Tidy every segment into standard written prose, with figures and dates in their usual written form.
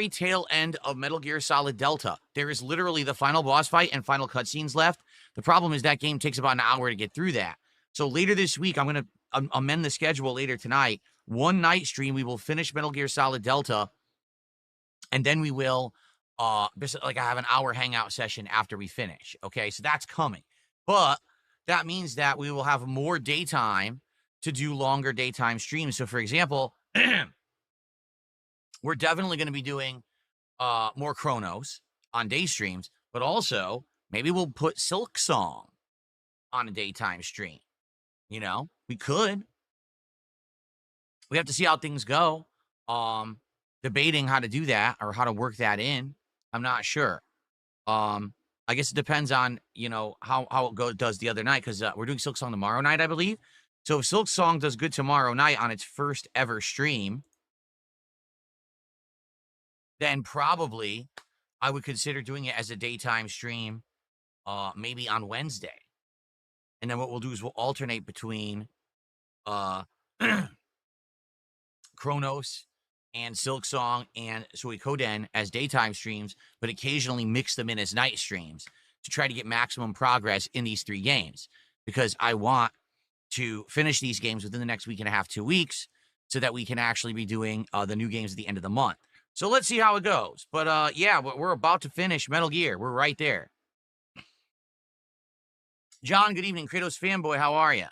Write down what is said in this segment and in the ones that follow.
very tail end of Metal Gear Solid Delta. There is literally the final boss fight and final cutscenes left. The problem is that game takes about an hour to get through that. So later this week, I'm going to amend the schedule later tonight. One night stream, we will finish Metal Gear Solid Delta, and then we will like I have an hour hangout session after we finish. Okay, so that's coming. But that means that we will have more daytime to do longer daytime streams. So for example, we're definitely going to be doing more Chronos on day streams, but also maybe we'll put Silk Song on a daytime stream. You know, we could. We have to see how things go. Debating how to do that or how to work that in. I'm not sure. I guess it depends on, you know, how it does the other night, because we're doing Silk Song tomorrow night, I believe. So if Silk Song does good tomorrow night on its first ever stream, then probably I would consider doing it as a daytime stream, maybe on Wednesday. And then what we'll do is we'll alternate between Chronos and Silk Song and Suikoden as daytime streams, but occasionally mix them in as night streams to try to get maximum progress in these 3 games, because I want to finish these games within the next week and a half, 2 weeks, so that we can actually be doing the new games at the end of the month. So let's see how it goes. But yeah, we're about to finish Metal Gear. We're right there. John, good evening. Kratos fanboy, how are you?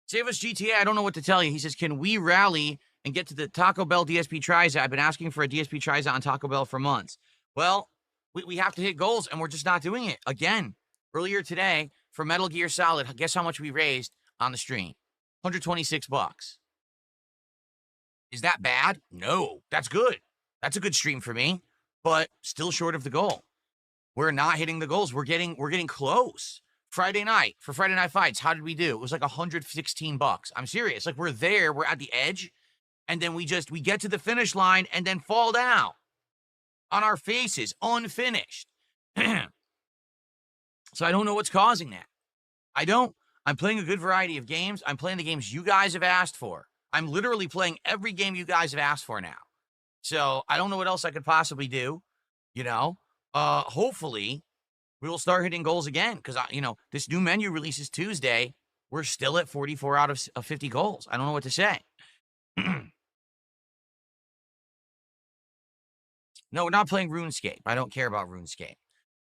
Save us GTA, I don't know what to tell you. He says, can we rally and get to the Taco Bell DSP Triza? I've been asking for a DSP Triza on Taco Bell for months. Well, we have to hit goals, and we're just not doing it. Again, earlier today, for Metal Gear Solid, guess how much we raised on the stream? $126. Is that bad? No, that's good. That's a good stream for me, but still short of the goal. We're not hitting the goals. We're getting close. Friday night, for Friday Night Fights, how did we do? It was like $116. I'm serious. Like, we're there, we're at the edge, and then we get to the finish line and then fall down on our faces, unfinished. So I don't know what's causing that. I don't. I'm playing a good variety of games. I'm playing the games you guys have asked for. I'm literally playing every game you guys have asked for now. So I don't know what else I could possibly do, you know. Hopefully we will start hitting goals again, because, you know, this new menu releases Tuesday. We're still at 44 out of 50 goals. I don't know what to say. No, we're not playing RuneScape. I don't care about RuneScape.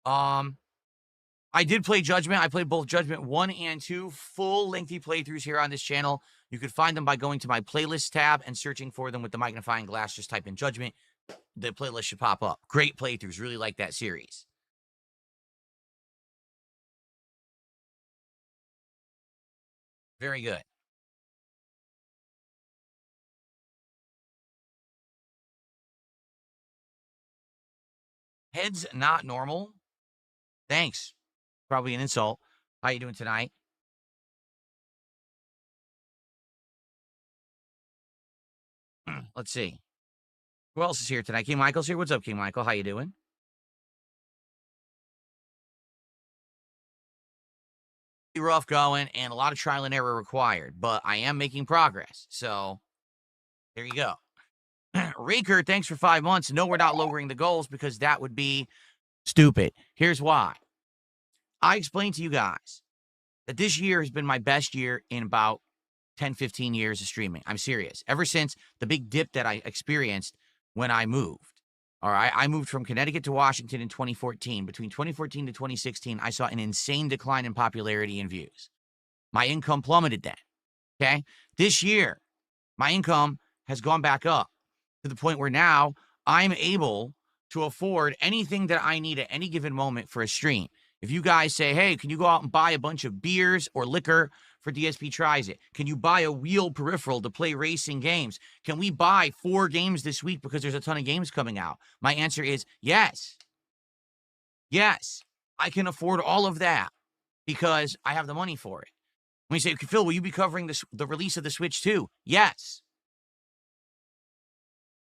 I did play Judgment. I played both Judgment 1 and 2, full lengthy playthroughs here on this channel. You could find them by going to my playlist tab and searching for them with the magnifying glass. Just type in Judgment. The playlist should pop up. Great playthroughs. Really like that series. Very good. Head's not normal. Thanks. Probably an insult. How you doing tonight? Let's see. Who else is here tonight? King Michael's here. What's up, King Michael? How you doing? Rough going, and a lot of trial and error required, but I am making progress. So there you go. Raker, thanks for 5 months. No, we're not lowering the goals, because that would be stupid. Here's why. I explained to you guys that this year has been my best year in about 10, 15 years of streaming. I'm serious. Ever since the big dip that I experienced when I moved. All right, I moved from Connecticut to Washington in 2014. Between 2014 to 2016, I saw an insane decline in popularity and views. My income plummeted then, okay? This year, my income has gone back up to the point where now I'm able to afford anything that I need at any given moment for a stream. If you guys say, hey, can you go out and buy a bunch of beers or liquor for DSP Tries It? Can you buy a wheel peripheral to play racing games? Can we buy 4 games this week because there's a ton of games coming out? My answer is yes. Yes, I can afford all of that because I have the money for it. When you say, Phil, will you be covering the release of the Switch too? Yes.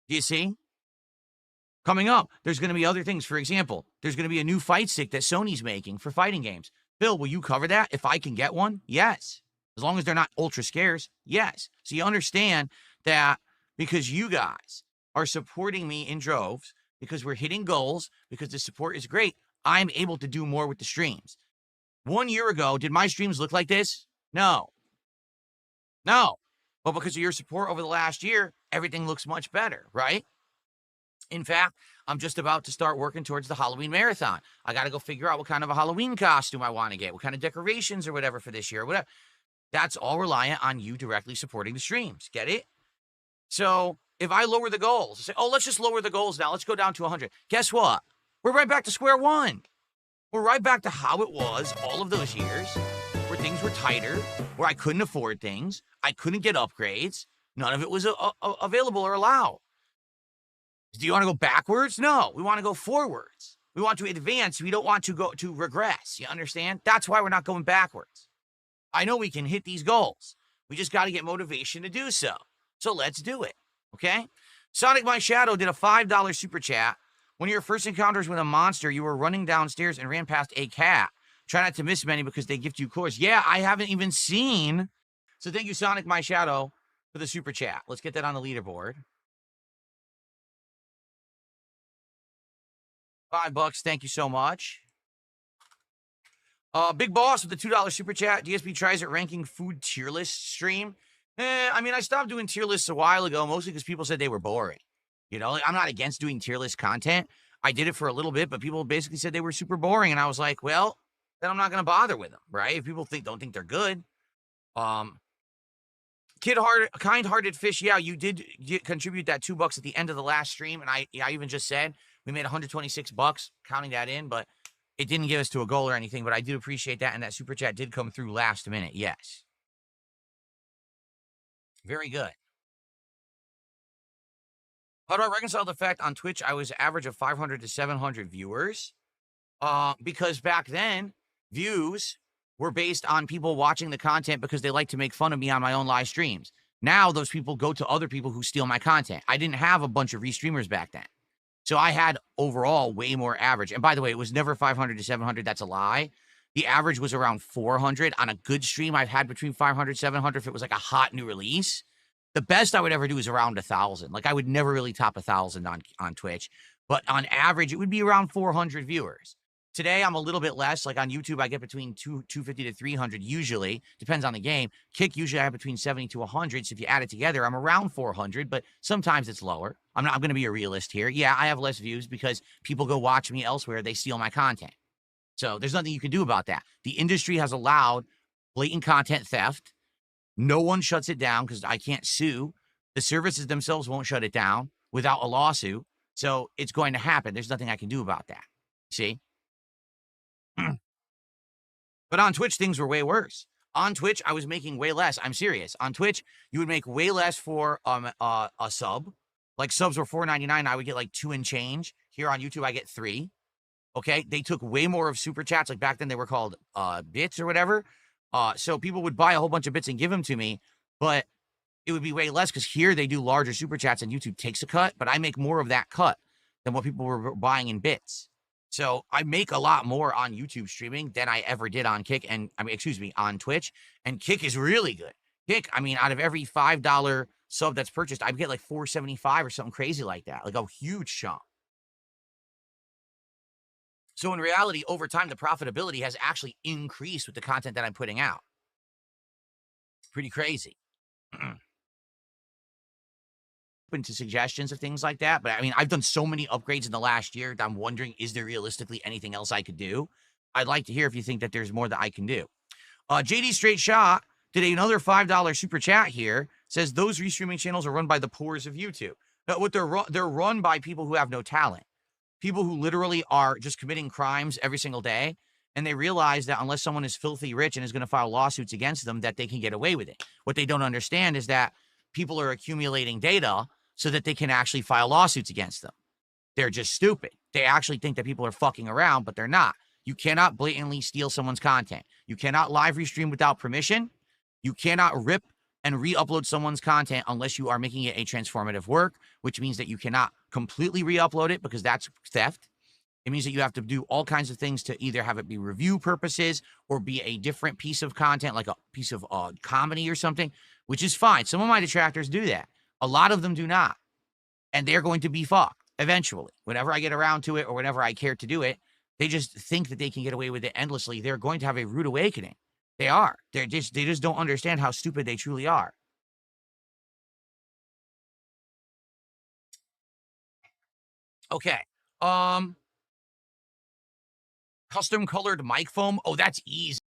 Do you see? Coming up, there's going to be other things. For example, there's going to be a new fight stick that Sony's making for fighting games. Phil, will you cover that if I can get one? Yes. As long as they're not ultra scarce, yes. So you understand that because you guys are supporting me in droves, because we're hitting goals, because the support is great, I'm able to do more with the streams. 1 year ago, did my streams look like this? No. No. But because of your support over the last year, everything looks much better, right? In fact, I'm just about to start working towards the Halloween marathon. I got to go figure out what kind of a Halloween costume I want to get, what kind of decorations or whatever for this year, whatever. That's all reliant on you directly supporting the streams. Get it? So if I lower the goals, say, oh, let's just lower the goals now. Let's go down to 100. Guess what? We're right back to square one. We're right back to how it was all of those years, where things were tighter, where I couldn't afford things, I couldn't get upgrades, none of it was available or allowed. Do you want to go backwards? No, we want to go forwards. We want to advance. We don't want to go to regress. You understand? That's why we're not going backwards. I know we can hit these goals. We just got to get motivation to do so. So let's do it. Okay? Sonic My Shadow did a $5 super chat. One of your first encounters with a monster, you were running downstairs and ran past a cat. Try not to miss many because they gift you cores. Yeah, I haven't even seen. So thank you, Sonic My Shadow, for the super chat. Let's get that on the leaderboard. $5. Thank you so much. Big Boss with the $2 super chat. DSP tries at ranking food tier list stream. I mean, I stopped doing tier lists a while ago, mostly because people said they were boring. You know, I'm not against doing tier list content. I did it for a little bit, but people basically said they were super boring. And I was like, well, then I'm not going to bother with them, right? If people don't think they're good. Kind-hearted fish. Yeah, you did contribute that $2 at the end of the last stream. And I even just said we made $126, counting that in, but it didn't give us to a goal or anything. But I do appreciate that. And that super chat did come through last minute. Yes. Very good. How do I reconcile the fact on Twitch I was average of 500 to 700 viewers? Because back then, views were based on people watching the content because they like to make fun of me on my own live streams. Now, those people go to other people who steal my content. I didn't have a bunch of restreamers back then. So I had overall way more average. And by the way, it was never 500 to 700. That's a lie. The average was around 400. On a good stream, I've had between 500, 700 if it was like a hot new release. The best I would ever do is around 1,000. Like I would never really top 1,000 on Twitch, but on average, it would be around 400 viewers. Today, I'm a little bit less. Like on YouTube, I get between 250 to 300 usually. Depends on the game. Kick, usually I have between 70 to 100. So if you add it together, I'm around 400, but sometimes it's lower. I'm going to be a realist here. Yeah, I have less views because people go watch me elsewhere. They steal my content. So there's nothing you can do about that. The industry has allowed blatant content theft. No one shuts it down because I can't sue. The services themselves won't shut it down without a lawsuit. So it's going to happen. There's nothing I can do about that. See? But on Twitch, things were way worse. On Twitch, I was making way less. I'm serious. On Twitch, you would make way less for a sub. Like subs were $4.99. I would get like 2 and change. Here on YouTube, I get 3. Okay? They took way more of super chats. Like back then, they were called bits or whatever. So people would buy a whole bunch of bits and give them to me, but it would be way less because here they do larger super chats and YouTube takes a cut, but I make more of that cut than what people were buying in bits. So I make a lot more on YouTube streaming than I ever did on Kick on Twitch. And Kick is really good. Kick, out of every $5 sub that's purchased, I get like $4.75 or something crazy like that, like a huge chunk. So in reality, over time, the profitability has actually increased with the content that I'm putting out. Pretty crazy. Open to suggestions of things like that. But I've done so many upgrades in the last year that I'm wondering, is there realistically anything else I could do? I'd like to hear if you think that there's more that I can do. JD Straight Shot did another $5 super chat here. Says those restreaming channels are run by the poors of YouTube. Now, they're run by people who have no talent. People who literally are just committing crimes every single day, and they realize that unless someone is filthy rich and is going to file lawsuits against them, that they can get away with it. What they don't understand is that people are accumulating data so that they can actually file lawsuits against them. They're just stupid. They actually think that people are fucking around, but they're not. You cannot blatantly steal someone's content. You cannot live restream without permission. You cannot rip and re-upload someone's content unless you are making it a transformative work, which means that you cannot completely re-upload it because that's theft. It means that you have to do all kinds of things to either have it be review purposes or be a different piece of content, like a piece of comedy or something, which is fine. Some of my detractors do that. A lot of them do not. And they're going to be fucked eventually. Whenever I get around to it or whenever I care to do it, they just think that they can get away with it endlessly. They're going to have a rude awakening. They are. They just don't understand how stupid they truly are. Okay. Custom colored mic foam. Oh, that's easy.